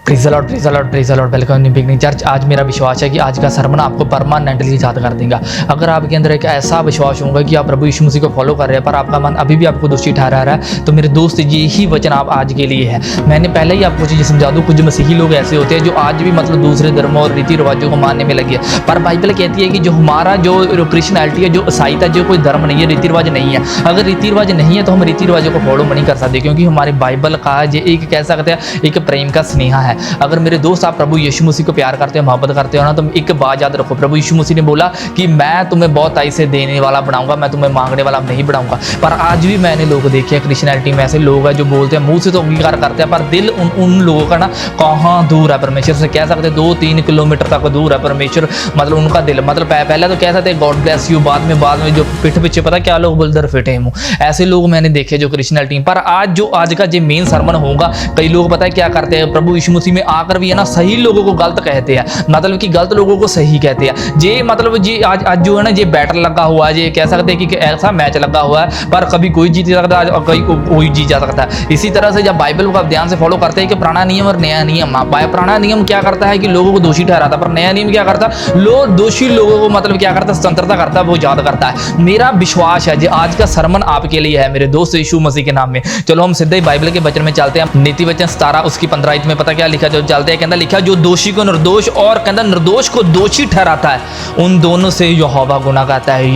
Praise the Lord, praise the Lord, praise the Lord. Welcome in beginning church. आज मेरा विश्वास है कि आज का सरमन आपको परमानेंटली याद कर देगा। अगर आपके अंदर एक ऐसा विश्वास होगा कि आप प्रभु यीशु मसीह को फॉलो कर रहे हैं पर आपका मन अभी भी आपको दोषी ठहरा रहा है, तो मेरे दोस्त यही वचन आप आज के लिए है। मैंने पहले ही आपको चीज़ें समझा दूँ, कुछ मसीही लोग ऐसे होते हैं जो आज भी मतलब दूसरे धर्मों और रीति रिवाजों को मानने में लगे हैं। पर बाइबल कहती है कि जो हमारा जो क्रिश्चियनिटी है, जो ईसाईता, जो कोई धर्म नहीं है, रीति रिवाज नहीं है। अगर रीति रिवाज नहीं है तो हम रीति रिवाजों को फॉलो नहीं कर सकते, क्योंकि हमारे बाइबल का ये एक कह सकते हैं एक प्रेम का स्नेहा है। अगर मेरे दोस्त आप प्रभु यीशु मसीह को प्यार करते हो, मोहब्बत करते हो ना, तो एक बात याद रखो, प्रभु यीशु मसीह ने बोला कि मैं तुम्हें बहुत आई से देने वाला बनाऊंगा, मैं तुम्हें मांगने वाला नहीं बनाऊंगा। पर आज भी मैंने लोग देखे हैं क्रिश्चियनिटी में ऐसे लोग हैं जो बोलते हैं, मुंह से तो अंगीकार करते हैं, पर दिल उन लोगों का ना कहाँ दूर है परमेश्वर से। कह सकते 2-3 किलोमीटर तक दूर है परमेश्वर, मतलब उनका दिल, मतलब पहले तो कह सकते हैं गॉड ब्लेस यू, बाद में जो पीठ पीछे पता क्या लोग बोलते फिटे मुँह, ऐसे लोग मैंने देखे जो क्रिश्चियनिटी। पर आज का जो मेन सरमन होगा, कई लोग पता है क्या करते हैं, प्रभु यीशु मसीह में आकर भी है ना सही लोगों को गलत कहते हैं, मतलब कि गलत लोगों को सही कहते हैं। जे मतलब जी आज जो है ना, ये बैटल लगा हुआ है, ये कह सकते हैं कि ऐसा मैच लगा हुआ है, पर कभी कोई जीत सकता है और कोई जीत जा सकता है। इसी तरह से जब बाइबल को आप ध्यान से फॉलो करते हैं कि पुराना नियम और नया नियम, पुराना नियम क्या करता है कि लोगों को दोषी ठहराता, पर नया नियम क्या करता है, दोषी लोगों को मतलब क्या करता है, स्वतंत्रता करता है, वो याद करता है। मेरा विश्वास है जी आज का सरमन आपके लिए है मेरे दोस्त यीशु मसीह के नाम में। चलो हम सीधे बाइबल के वचन में चलते हैं। नीति वचन 17 उसकी 15 में पता क्या लिखा, जो चलते हैं कहता लिखा, जो दोषी को निर्दोष और कहता निर्दोष को दोषी ठहराता है, उन दोनों से यहोवा गुनाह करता है।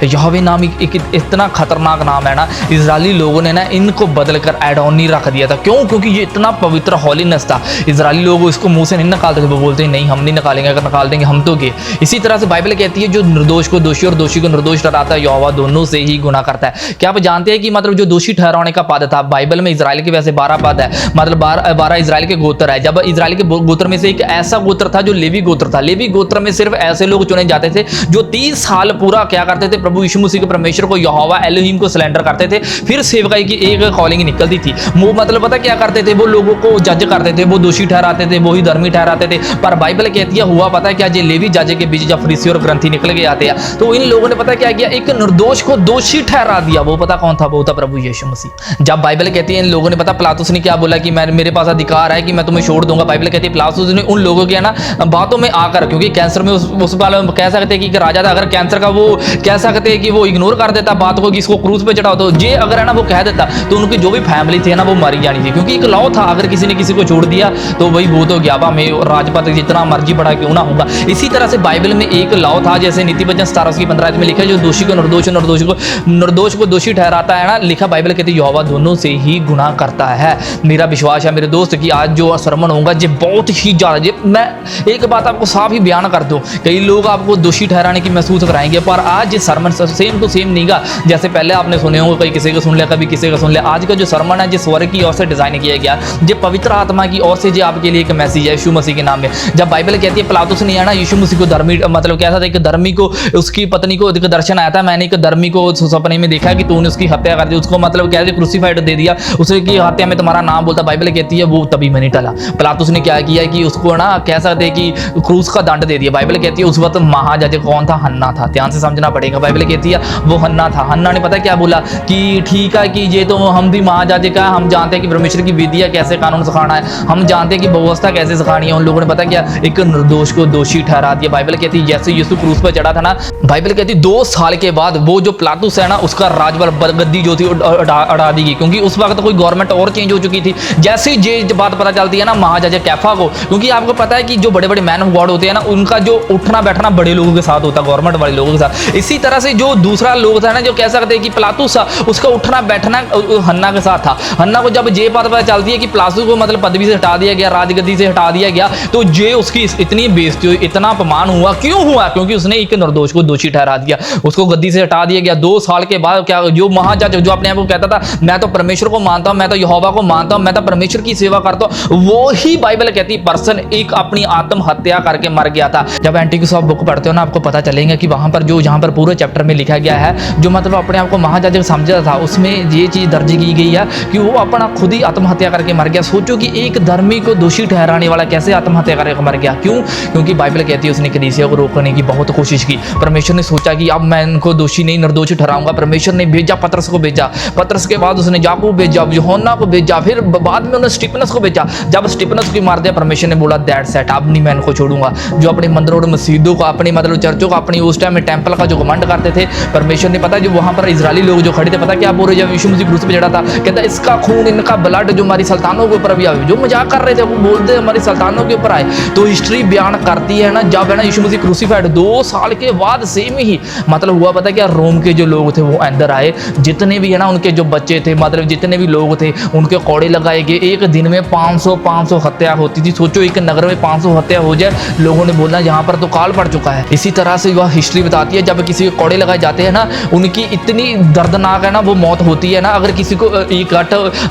यहोवे नाम एक इतना खतरनाक नाम है ना, इजरायली लोगों ने ना इनको बदलकर एडोनी रख दिया था। क्यों? क्योंकि ये इतना पवित्र हॉलीनेस था। इजरायली लोग इसको मुंह से नहीं निकालते थे, वो बोलते नहीं हम नहीं निकालेंगे, अगर निकाल देंगे हम तो गए। इसी तरह से बाइबल कहती है जो निर्दोष को दोषी और दोषी को निर्दोष ठहराता है, यहोवा दोनों से ही गुनाह करता है। क्या आप जानते हैं कि मतलब जो दोषी ठहराने का पद था बाइबल में, इजराइल के वैसे 12 पद है, मतलब 12 इजराइल के गोत्र है। जब इजराइल के गोत्र में से एक ऐसा गोत्र था जो लेवी गोत्र था। लेवी गोत्र में सिर्फ ऐसे लोग चुने जाते थे जो 30 साल पूरा क्या करते थे, प्रभु यीशु मसीह के परमेश्वर को यहोवा एलोहिम को सिलेंडर करते थे। फिर सेवकाई की एक कॉलिंग निकलती थी। वो मतलब पता क्या करते थे, वो लोगों को जज करते थे, वो दोषी ठहराते थे, वो ही धर्मी ठहराते थे। पर बाइबल कहती है हुआ पता है क्या, जे लेवी जज के बीच जब फरीसी और ग्रंथी निकल के आते हैं, तो इन लोगों ने पता क्या किया, एक निर्दोष को दोषी ठहरा दिया। वो पता कौन था, वो था प्रभु यीशु मसीह। जब बाइबल कहती है इन लोगों ने पता पिलातुस ने क्या बोला कि मेरे पास अधिकार है कि मैं तुम्हें छोड़ दूंगा। बाइबल कहती है पिलातुस ने उन लोगों के ना बातों में आकर, क्योंकि कैंसर में उस वाले कह सकते हैं कि राजा था, अगर कैंसर का वो कह सकते हैं कि वो इग्नोर कर देता बात को कि इसको क्रूस पे चढ़ाओ, तो ये अगर है ना वो कह देता तो उनकी जो भी फैमिली थी ना वो मारी जानी थी। क्योंकि एक लॉ था, अगर किसी ने किसी को छोड़ दिया तो वही वो तो गया में राजपद जितना मर्जी बढ़ा क्यों ना होगा। इसी तरह से बाइबल में एक लॉ था, जैसे नीति वचन 17 की 15 में लिखा है, जो दोषी को निर्दोष को दोषी ठहराता है ना, लिखा बाइबल कहती है यहोवा दोनों से ही गुनाह करता है। मेरा विश्वास है मेरे दोस्त कि आज जो सरमन होगा ये बहुत ही ज्यादा, मैं एक बात आपको साफ ही बयान कर दूं, कई लोग आपको दोषी ठहराने की महसूस कराएंगे, पर आज ये सरमन सेम टू सेम नहीं गा जैसे पहले आपने सुने होंगे, कोई किसी को सुन लिया, कभी किसी को सुन लिया। आज का जो सरमन है जो स्वर्ग की ओर से डिजाइन किया गया, ये पवित्र आत्मा की ओर से जो आपके लिए एक मैसेज है यीशु मसीह के नाम में। जब बाइबल कहती है पिलातुस नहीं आना, यीशु मसीह को धर्मी मतलब कैसा था, एक धर्मी को उसकी पत्नी को एक दर्शन आया था, मैंने एक धर्मी को सपने में देखा कि तूने उसकी हत्या कर दी, उसको मतलब क्या क्रूसीफाइड दे दिया, उसकी हत्या में तुम्हारा नाम बोलता। बाइबल कहती है वो तभी में नहीं टला। पिलातुस ने क्या किया कि उसको ना कह सकते हैं कि क्रूस का दंड दे दिया। बाइबल कहती है उस वक्त महाजज कौन था, हन्ना था। ध्यान से समझना पड़ेगा, बाइबल कहती है वो हन्ना था। हन्ना ने पता क्या बोला कि ठीक है कि ये तो हम भी महाजज का, हम जानते हैं कि परमेश्वर की विधियां कैसे कानून सिखाना है, हम जानते हैं कि व्यवस्था कैसे सिखानी है। उन लोगों ने पता क्या एक निर्दोष को दोषी ठहरा दिया। बाइबल कहती है जैसे यीशु क्रूस पर चढ़ा था ना, बाइबल कहती है 2 साल के बाद वो जो पिलातुस है ना, उसका राजबल गद्दी जो थी उड़ा दी गई, क्योंकि उस वक्त कोई गवर्नमेंट और चेंज हो चुकी थी। जैसे ये बात पता चलती है ना महाजज कैफा को, क्योंकि आपको पता है कि जो बड़े बड़े मैन ऑफ गॉड होते हैं ना, उनका जो उठना बैठना बड़े लोगों के साथ होता है, गवर्नमेंट वाले लोगों के साथ। इसी तरह से जो दूसरा लोग था ना, जो कह सकते हैं कि पिलातुस था, उसका उठना बैठना हन्ना के साथ था। हन्ना को जब ये बात पता चलती है कि पिलातुस को मतलब पदवी से हटा दिया गया, राजगद्दी से हटा दिया गया, तो ये उसकी इतनी बेइज्जती हुई, इतना अपमान हुआ। क्यों हुआ? क्योंकि उसने एक निर्दोष को दोषी ठहरा दिया, उसको गद्दी से हटा दिया गया। 2 साल के बाद क्या, जो महाजज जो अपने आप को कहता था मैं तो परमेश्वर को मानता हूं, मैं तो यहोवा को मानता हूं, मैं तो परमेश्वर की सेवा करता हूं, वो ही बाइबल कहती पर्सन एक अपनी आत्महत्या करके मर गया था। जब एंटिक्स ऑफ बुक पढ़ते हो ना, आपको पता चलेगा कि वहां पर जो जहां पर पूरे चैप्टर में लिखा गया है, जो मतलब अपने आप को महाजज समझता था, उसमें ये चीज दर्ज की गई है कि वो अपना खुद ही आत्महत्या करके मर गया। सोचो कि एक धर्मी को दोषी ठहराने वाला कैसे आत्महत्या करके मर गया। क्यों? क्योंकि बाइबल कहती है उसने कलीसिया को रोकने की बहुत कोशिश की। परमेश्वर परमेश्वर ने सोचा कि अब मैं इनको दोषी नहीं निर्दोष ठहराऊंगा। परमेश्वर ने भेजा, पतरस को भेजा। पतरस के बाद उसने याकूब भेजा, यूहन्ना को भेजा, फिर बाद में उन्होंने स्टीफनस को भेजा। जब स्टीफनस को मार दिया, परमेश्वर ने बोला दैट्स इट, अब नहीं मैं इनको छोड़ूंगा। जो अपने मंदिरों और मस्जिदों को, अपनी मतलब चर्चों को, अपनी उस टाइम में टेंपल का जो घमंड करते थे, परमेश्वर ने पता जो वहां पर इजरायली लोग जो खड़े थे, पता क्या बोल रहे, जब यीशु मसीह क्रूस पे चढ़ा था, कहता इसका खून, इनका ब्लड जो हमारी सुल्तानों के ऊपर भी आए, जो मजाक कर रहे थे वो बोलते हमारी सुल्तानों के ऊपर आए। तो हिस्ट्री बयान करती है ना, जब है ना यीशु मसीह क्रूसीफाइड 2 साल के बाद सेम ही मतलब हुआ, पता क्या, रोम के जो लोग थे वो अंदर आए, जितने भी है ना उनके जो बच्चे थे, मतलब जितने भी लोग थे उनके कोड़े लगाए गए। एक दिन में 500 हत्या होती थी। सोचो एक नगर में 500 हत्या हो जाए, लोगों ने बोलना यहाँ पर तो काल पड़ चुका है। इसी तरह से वह हिस्ट्री बताती है, जब किसी के कोड़े लगाए जाते हैं ना, उनकी इतनी दर्दनाक है ना वो मौत होती है ना। अगर किसी को एक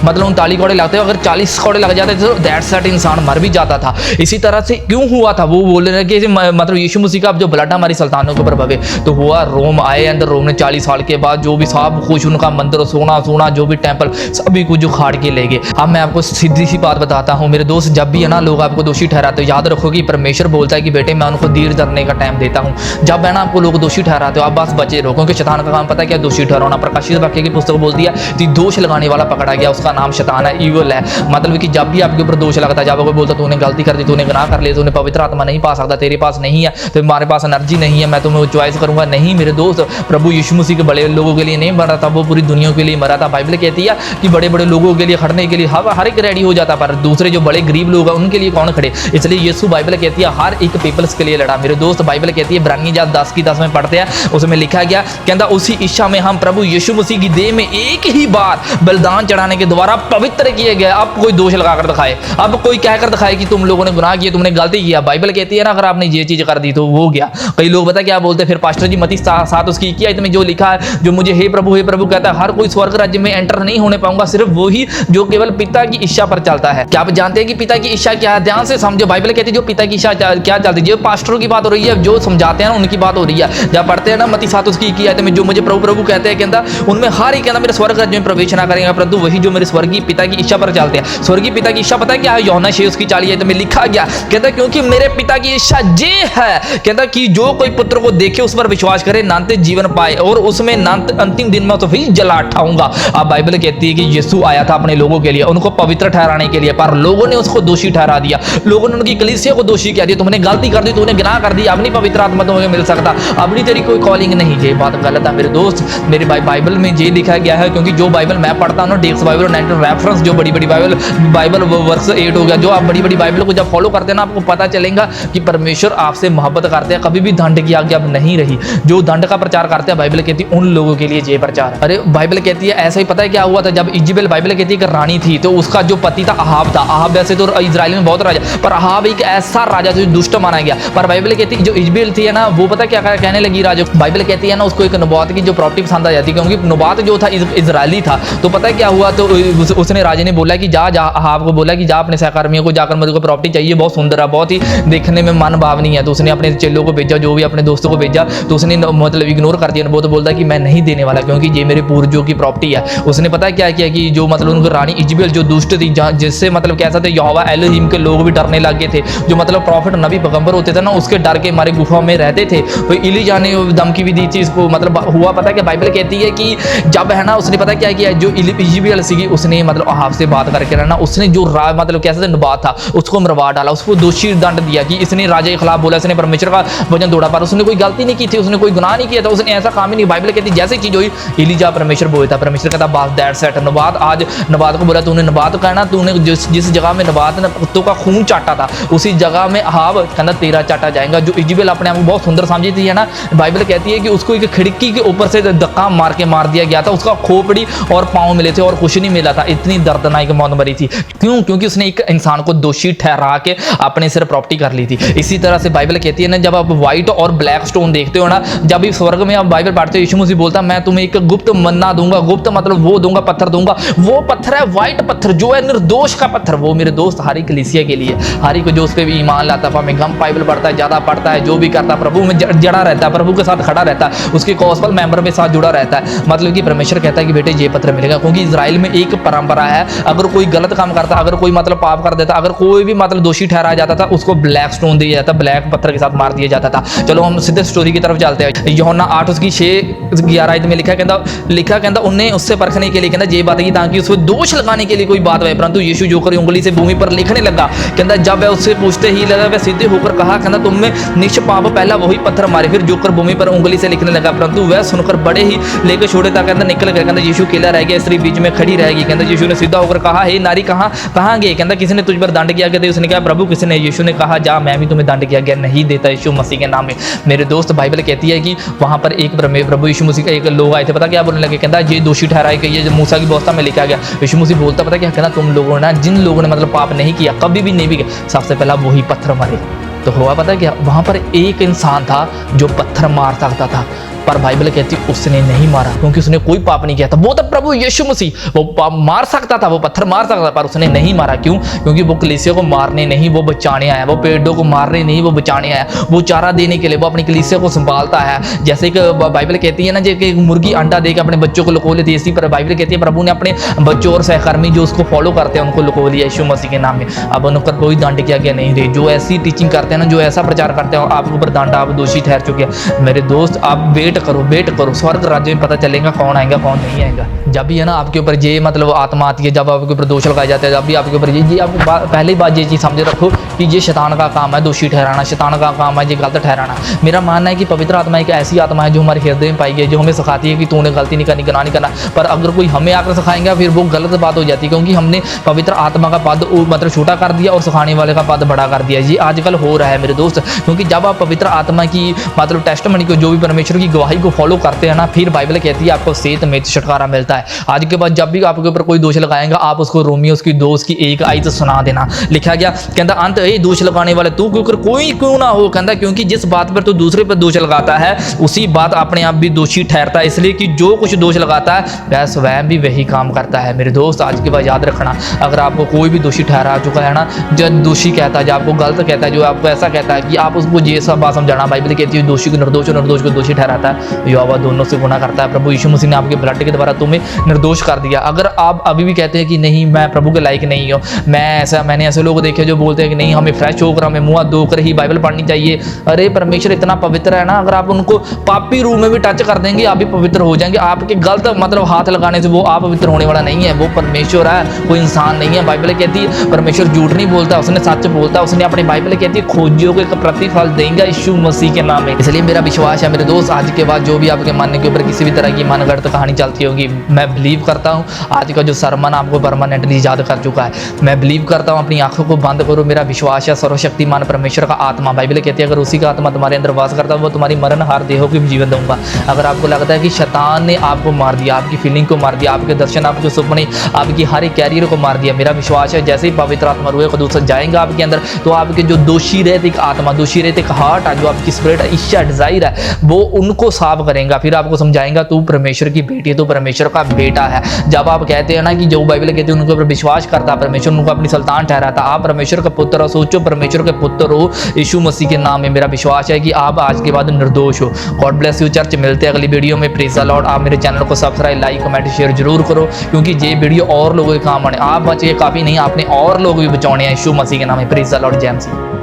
मतलब 39 कोड़े लगते हैं, अगर 40 कोड़े लग जाते थे तो दैट्स इट, इंसान मर भी जाता था। इसी तरह से क्यों हुआ था, वो बोल रहे हैं कि मतलब यीशु मसीह का जो ब्लड हमारी सुल्तानों के ऊपर बहे, तो हुआ रोम आए अंदर। रोम ने 40 साल के बाद जो भी सब कुछ उनका मंदिर, सोना जो भी टेंपल सभी कुछ उखाड़ के ले गए। अब मैं आपको सीधी सी बात बताता हूँ मेरे दोस्त, जब भी है ना लोग आपको दोषी ठहराते हो, याद रखो कि परमेश्वर बोलता है कि बेटे मैं उनको धीर धरने का टाइम देता हूँ। जब है ना आपको लोग दोषी ठहराते हो, आप बस बचे रहो, क्योंकि शैतान का काम पता है क्या, दोषी ठहराना। प्रकाशित वाक्य की पुस्तक बोलती है कि दोष लगाने वाला पकड़ा गया, उसका नाम शैतान है, ईविल है। मतलब कि जब भी आपके ऊपर दोष लगता है, जब कोई बोलता तूने गलती कर दी, तूने गुनाह कर लिया, तूने पवित्र आत्मा नहीं पा सकता, तेरे पास नहीं है, तुम्हारे पास एनर्जी नहीं है, मैं तुम्हें चॉइस करूंगा, नहीं मेरे दोस्त, प्रभु यीशु मसीह के बड़े लोगों के लिए नहीं मरा था, वो पूरी दुनिया के लिए मरा था। बाइबल कहती है कि बड़े बड़े लोगों के लिए खड़ने के लिए हर एक रेडी हो जाता, पर दूसरे जो बड़े गरीब लोग हैं उनके लिए कौन खड़े। इसलिए यीशु बाइबल कहती है हर एक पीपल्स के लिए लड़ा। मेरे दोस्त बाइबल कहती है, इब्रानी 10 में पढ़ते हैं, उसमें लिखा गया, कहता उसी इच्छा में हम प्रभु यीशु मसीह की देह में एक ही बार बलिदान चढ़ाने के द्वारा पवित्र किए गए। अब कोई दोष लगाकर दिखाए, अब कोई कहकर दिखाए कि तुम लोगों ने गुनाह किया, तुमने गलती किया। बाइबल कहती है ना, अगर आपने ये चीज कर दी तो वो गया। कई लोग पता क्या बोलते हैं, फिर पास्टर जी मत्ती 7 उसकी 21 में जो लिखा है, जो मुझे हे प्रभु कहता है, हर कोई स्वर्ग राज्य में एंटर नहीं होने पाऊंगा, सिर्फ वो ही जो केवल पिता की इच्छा पर चलता है। क्या आप जानते हैं कि पिता की इच्छा क्या है? ध्यान से समझो, बाइबल कहती है जो पिता की इच्छा क्या चलती है, जो पास्टरों की बात हो रही है, जो समझाते हैं ना उनकी बात हो रही है। जब पढ़ते हैं ना मत्ती 7 उसकी 21 में, जो मुझे प्रभु कहते हैं, कहता उनमें हर एक कहता मेरे स्वर्ग राज्य में प्रवेश ना करेंगे, परंतु वही जो मेरे स्वर्गीय पिता की इच्छा पर चलते हैं। स्वर्गीय पिता की इच्छा पता है क्या है? यूहन्ना 6 उसकी 40 में लिखा गया, कहता क्योंकि मेरे पिता की इच्छा ये है, कहता कि जो कोई पुत्र को देखे उस पर विश्वास करे, नान्त जीवन पाए, और उसमें नान्त अंतिम दिन में तो भी जला उठाऊंगा। अब बाइबल कहती है कि यीशु आया था अपने लोगों के लिए, उनको पवित्र ठहराने के लिए, पर लोगों ने उसको दोषी ठहरा दिया। लोगों ने उनकी कलीसिया को दोषी कह दिया, तुमने गलती कर दी, तूने गुनाह कर दी, अब नहीं पवित्र आत्मा तुम्हें मिल सकता, अब नहीं तेरी कोई कॉलिंग नहीं। ये बात गलत है मेरे दोस्त। मेरे बाइबल में ये लिखा गया है, क्योंकि जो बाइबल मैं पढ़ता हूँ, डेक्स बाइबल 19 रेफरेंस, जो बड़ी बड़ी बाइबल वर्ष 8 हो गया, जो आप बड़ी बड़ी बाइबल को जब फॉलो करते हैं ना, आपको पता चलेगा कि परमेश्वर आपसे मोहब्बत करते हैं। कभी भी दंड की आज्ञा अब नहीं रही। जो दंड का प्रचार करते हैं, बाइबल कहती है उन लोगों के लिए ये प्रचार। अरे बाइबल कहती है ऐसा ही, पता है क्या हुआ था, जब इजबेल, बाइबल कहती है कि रानी थी, तो उसका जो पति था अहाब था। अहाब वैसे तो इजराइल में बहुत राजा, पर अहाब एक ऐसा राजा जो दुष्ट माना गया। पर बाइबल कहती है जो इजबेल थी है ना, वो पता क्या कहने लगी राजा, बाइबल कहती है ना, उसको एक नबात की जो प्रॉपर्टी पसंद आ जाती, क्योंकि नबात जो था इजरायली था। तो पता है क्या हुआ, तो उसने राजा ने बोला कि जा अहाब को बोला कि जा अपने सहकर्मियों को जाकर मुझे को प्रॉपर्टी चाहिए, बहुत सुंदर है, बहुत ही देखने में मन भावनी है। तो उसने अपने चेलों को भेजा, जो भी अपने दोस्तों को भेजा, तो उसने मतलब इग्नोर कर दिया। वो तो बोलता कि मैं नहीं देने वाला, क्योंकि ये मेरे पूर्वजों की प्रॉपर्टी है। उसने पता क्या किया कि जो मतलब उनको रानी इजबेल जो दुष्ट थी, जिससे मतलब कैसा थे, यहोवा एलोहिम के लोग भी डरने लगे थे, जो मतलब प्रॉफिट नबी पैगंबर होते थे ना, उसके डर के मारे गुफा में रहते थे। तो इलीजा ने धमकी भी दी थी इसको, मतलब हुआ पता क्या, बाइबल कहती है कि जब है ना उसने पता क्या किया, जो इजबेल सी उसने मतलब अहाब से बात करके ना, उसने जो मतलब कैसा था नबात था, उसको मरवा डाला, उसको दोषी दंड दिया कि इसने राजा के खिलाफ बोला, इसने परमेश्वर का वचन तोड़ा, पर उसने कोई गलती नहीं की थी, उसने कोई गुनाह नहीं किया था, उसने ऐसा काम ही नहीं। बाइबल कहती जैसे चीज हुई, इलीजा परमेश्वर बोलता, परमेश्वर कहता बात दैट्स इट। नबात आज नबात को बोला, तूने नबात कहना, तूने जिस जगह में नबात ने कुत्तों का खून चाटा था, उसी जगह में अहाब कहना तेरा चाटा जाएगा। जो इजबेल अपने आप को बहुत सुंदर समझी थी है ना, बाइबल कहती है कि उसको एक खिड़की के ऊपर से धक्का मार दिया गया था, उसका खोपड़ी और पांव मिले थे और कुछ नहीं मिला था, इतनी दर्दनाक मौत मरी थी। क्यों? क्योंकि उसने एक इंसान को दोषी ठहरा के अपने सिर प्रॉपर्टी कर ली थी। इसी तरह से बाइबल कहती है ना, जब आप व्हाइट और ब्लैक स्टोन देखते हो ना, जब भी स्वर्ग में आप बाइबल पढ़ते हो, यीशु मसीह बोलता मैं तुम्हें एक गुप्त मन्ना दूंगा, गुप्त मतलब वो दूंगा, पत्थर दूंगा, वो पत्थर है व्हाइट पत्थर, जो है निर्दोष का पत्थर। वो मेरे दोस्त हर एक कलीसिया के लिए, हर एक जो उस पर भी ईमान लाता है, में गम बाइबल पढ़ता है, ज्यादा पढ़ता है, जो भी करता है प्रभु में जड़ा रहता है, प्रभु के साथ खड़ा रहता है, उसके गॉस्पेल मेंबर के साथ जुड़ा रहता है। मतलब कि परमेश्वर कहता है कि बेटे ये पत्थर मिलेगा, क्योंकि इजराइल में एक परंपरा है, अगर कोई गलत काम करता, अगर कोई मतलब पाप कर देता, अगर कोई भी मतलब दोषी ठहराया जाता था, उसको ब्लैक स्टोन दिया जाता, ब्लैक पत्थर के साथ मार दिया जाता था। चलो हम सीधे स्टोरी स्टोरी की तरफ चलते हैं। यूहन्ना 8 उसकी 6-11 आयत में लिखा कहता उन्हें उससे परखने के लिए कहता ये बात है ताकि उसको दोष लगाने के लिए कोई बात है, परंतु यीशु जो कर उंगली से भूमि पर लिखने लगा। कहता जब वह उससे पूछते ही लगा वह सीधे होकर कहा कहता तुमने निष्पाप पहला वही पत्थर मारे। फिर जोकर भूमि पर उंगली से लिखने लगा, परंतु वह सुनकर बड़े ही लेकर छोटे तक कहता निकल गया। कहता यीशु अकेला रह गया, स्त्री बीच में खड़ी रहेगी। कहता यीशु ने सीधा होकर कहा हे नारी कहाँ गए? कहता किसी ने तुझ पर दंड किया? कहते उसने कहा प्रभु किसी ने? यीशु ने कहा जा मैं भी तुम्हें दंड किया गया नहीं देता यीशु मसीह के नाम में। मेरे दोस्त बाइबल कहती है कि वहां पर एक प्रभु यीशु मसीह का एक लोग आए थे, पता क्या बोलने लगे? कहता ये दोषी ठहराए कि ये मूसा की व्यवस्था में लिखा गया। यीशु मसीह बोलता पता क्या कहना तुम लोगों ने जिन लोगों ने मतलब पाप नहीं किया कभी भी नहीं भी किया सबसे पहला वही पत्थर मारे। तो हुआ पता क्या वहां पर एक इंसान था जो पत्थर मार सकता था, पर बाइबल कहती उसने नहीं मारा क्योंकि उसने कोई पाप नहीं किया था। वो तो प्रभु यीशु मसीह वो मार सकता था, वो पत्थर मार सकता था, पर उसने नहीं मारा। क्यों? क्योंकि वो कलीसिया को मारने नहीं वो बचाने आया, वो पेड़ों को मारने नहीं वो बचाने आया, वो चारा देने के लिए, वो अपनी कलीसिया को संभालता है। जैसे कि बाइबल कहती है ना कि मुर्गी अंडा देकर अपने बच्चों को लुको लेती है, इसी पर बाइबल कहती है प्रभु ने अपने बच्चों और सहकर्मी जो उसको फॉलो करते हैं उनको लुको लिया यीशु मसीह के नाम में। अब उनका कोई दंड किया गया नहीं रही। जो ऐसी टीचिंग करते हैं ना, जो ऐसा प्रचार करते हैं आपके ऊपर दंड, आप दोषी ठहर चुके हैं। मेरे दोस्त आप वेट करो, स्वर्ग राज्य में पता चलेगा कौन आएगा कौन नहीं आएगा। जब भी है ना आपके ऊपर ये मतलब आत्मा आती है, जब आपके ऊपर दोष लगाए जाते हैं, जब भी आपके ऊपर ये आप पहली बात ये चीज़ समझ रखो कि ये शैतान का काम है दोषी ठहराना, शैतान का काम है ये गलत ठहराना। मेरा मानना है कि पवित्र आत्मा एक ऐसी आत्मा है जो हमारे हृदय में पाई गई, जो हमें सिखाती है कि तूने गलती नहीं करनी, गुनाह नहीं करना। पर अगर कोई हमें आकर सिखाएंगे फिर वो गलत बात हो जाती है, क्योंकि हमने पवित्र आत्मा का पद मतलब छोटा कर दिया और सिखाने वाले का पद बड़ा कर दिया। ये आजकल हो रहा है मेरे दोस्त, क्योंकि जब आप पवित्र आत्मा की मतलब टेस्टमनी को, जो भी परमेश्वर की गवाही को फॉलो करते हैं ना, फिर बाइबल कहती है आपको सेहत में छुटकारा मिलता है। आज के बाद जब भी आपके ऊपर कोई दोष लगाएगा आप उसको रोमियो उसकी दोस्त की एक आयत सुना देना। लिखा गया कहता अंत ए दोष लगाने वाले तू कोई क्यों ना हो, कहता क्योंकि जिस बात पर तू दूसरे पर दोष लगाता है उसी बात अपने आप भी दोषी ठहरता है, इसलिए कि जो कुछ दोष लगाता है वह स्वयं भी वही काम करता है। मेरे दोस्त आज के बाद याद रखना, अगर आपको कोई भी दोषी ठहरा चुका है ना, जो दोषी कहता है, जो आपको गलत कहता है, जो आपको ऐसा कहता है कि आप उसको ये सब बात समझाना, बाइबल कहती है दोषी को निर्दोष और निर्दोष को दोषी ठहराता है, यहोवा दोनों से गुनाह करता है। प्रभु यीशु मसीह ने आपके ब्लड के द्वारा तुम्हें निर्दोष कर दिया। अगर आप अभी भी कहते हैं कि नहीं मैं प्रभु के लायक नहीं हूँ, मैंने ऐसे लोग देखे जो बोलते हैं कि नहीं हमें फ्रेश होकर हमें मुँह धोकर ही बाइबल पढ़नी चाहिए। अरे परमेश्वर इतना पवित्र है ना, अगर आप उनको पापी रूप में भी टच कर देंगे आप भी पवित्र हो जाएंगे। आपके गलत मतलब हाथ लगाने से वो आप पवित्र होने वाला नहीं है, वो परमेश्वर है, कोई इंसान नहीं है। बाइबल कहती है परमेश्वर झूठ नहीं बोलता, उसने सच बोलता, उसने अपनी बाइबल कहती है खोजियों को एक प्रतिफल देंगे यीशु मसीह के नाम में। इसलिए मेरा विश्वास है मेरे दोस्त, आज के बाद जो भी आपके मन के ऊपर किसी भी तरह की मनगढ़ंत कहानी चलती होगी, मैं बिलीव करता हूँ आज का जो सरमन आपको परमानेंटली याद कर चुका है। मैं बिलीव करता हूँ अपनी आंखों को बंद करो, मेरा विश्वास है सर्वशक्तिमान परमेश्वर का आत्मा, बाइबल कहती है अगर उसी का आत्मा तुम्हारे अंदर वास करता है वो तुम्हारी मरण हार देहों को भी जीवन दूंगा। अगर आपको लगता है कि शैतान ने आपको मार दिया, आपकी फीलिंग को मार दिया, आपके दर्शन, आपके सपने, आपकी हर एक कैरियर को मार दिया, मेरा विश्वास है जैसे ही पवित्र आत्मा रूह क़ुद्दूस जाएगा आपके अंदर तो आपके जो दोषी रहते एक आत्मा, दोषी रहते एक हार्ट है, जो आपकी स्पिरिट इच्छा डिजायर है, वो उनको साफ करेगा। फिर आपको समझाएगा तू परमेश्वर की बेटी है, तू परमेश्वर का बेटा है। जब आप कहते हैं ना कि जो बाइबल कहते हैं उनके ऊपर विश्वास करता है परमेश्वर उनको अपनी सुल्तान ठहराता, आप परमेश्वर का पुत्र हो, सोचो परमेश्वर के पुत्र हो यीशु मसीह के नाम में। मेरा विश्वास है कि आप आज के बाद निर्दोष हो। गॉड ब्लेस यू चर्च, मिलते हैं अगली वीडियो में। Praise the Lord. आप मेरे चैनल को सब्सक्राइब, लाइक, कमेंट, शेयर जरूर करो, क्योंकि ये वीडियो और लोगों के काम आने। आप बचे काफी नहीं, आपने और लोग भी बचाने हैं यीशु मसीह के नाम में। Praise the Lord. जय मसीह।